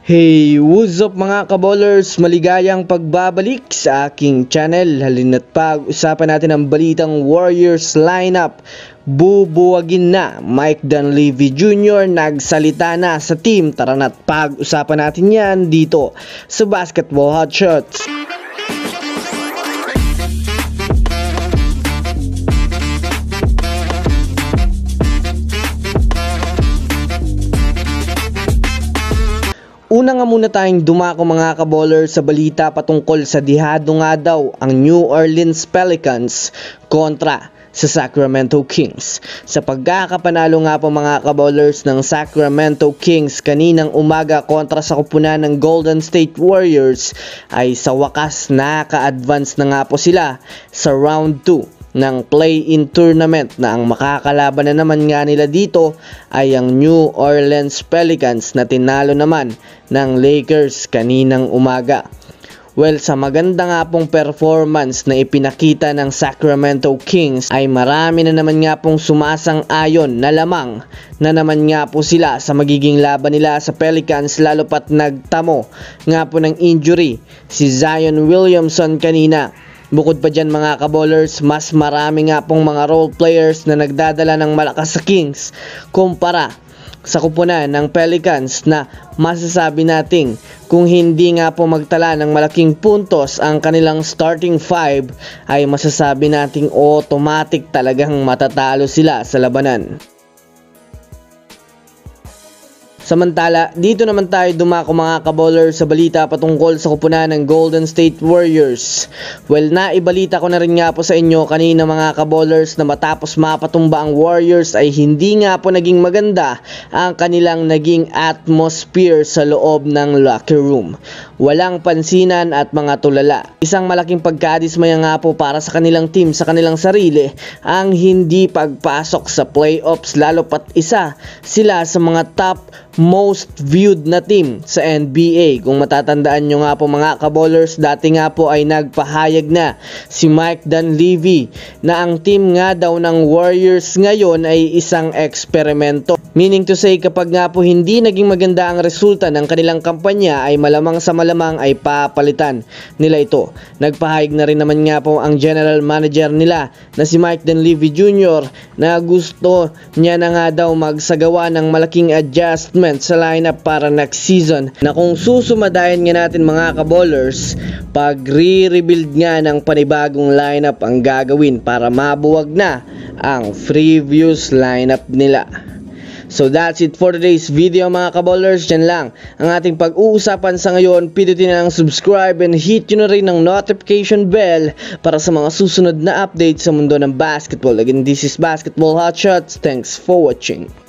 Hey, what's up mga kaballers? Maligayang pagbabalik sa aking channel. Halina't pag-usapan natin ang balitang Warriors lineup. Bubuwagin na Mike Dunleavy Jr. Nagsalita na sa team. Tara na't pag-usapan natin yan dito sa Basketball Hotshots. Una nga muna tayong dumako mga kaballers sa balita patungkol sa dihado nga daw ang New Orleans Pelicans kontra sa Sacramento Kings. Sa pagkakapanalo nga po mga kaballers ng Sacramento Kings kaninang umaga kontra sa kupunan ng Golden State Warriors ay sa wakas naka-advance na nga po sila sa round 2 ng play-in tournament na ang makakalaban na naman nga nila dito ay ang New Orleans Pelicans na tinalo naman ng Lakers kaninang umaga. Well, sa maganda nga pong performance na ipinakita ng Sacramento Kings ay marami na naman nga pong sumasang-ayon na lamang na naman nga po sila sa magiging laban nila sa Pelicans, lalo pat nagtamo nga po ng injury si Zion Williamson kanina. Bukod pa dyan mga kaballers, mas marami nga pong mga role players na nagdadala ng malakas sa Kings kumpara sa kupunan ng Pelicans na masasabi nating kung hindi nga po magtala ng malaking puntos ang kanilang starting five ay masasabi nating automatic talagang matatalo sila sa labanan. Samantala, dito naman tayo dumako mga kaballers sa balita patungkol sa kupunan ng Golden State Warriors. Well, naibalita ko na rin nga po sa inyo kanina mga kaballers na matapos mapatumba ang Warriors ay hindi nga po naging maganda ang kanilang naging atmosphere sa loob ng locker room. Walang pansinan at mga tulala. Isang malaking pagkadismaya nga po para sa kanilang team, sa kanilang sarili, ang hindi pagpasok sa playoffs, lalo pat isa sila sa mga top most viewed na team sa NBA. Kung matatandaan nyo nga po mga kaballers, dati nga po ay nagpahayag na si Mike Dunleavy na ang team nga daw ng Warriors ngayon ay isang eksperimento. Meaning to say, kapag nga po hindi naging maganda ang resulta ng kanilang kampanya ay malamang sa malamang ay papalitan nila ito. Nagpahayag na rin naman nga po ang general manager nila na si Mike Dunleavy Jr. na gusto niya na nga daw magsagawa ng malaking adjustment sa lineup para next season, na kung susumadayan nga natin mga kaballers, pag re-rebuild nga ng panibagong lineup ang gagawin para mabuwag na ang previous lineup nila. So that's it for today's video mga kaballers. Dyan lang ang ating pag-uusapan sa ngayon. Pindutin na lang subscribe and hit nyo na rin ang notification bell para sa mga susunod na updates sa mundo ng basketball. Again, this is Basketball Hotshots. Thanks for watching.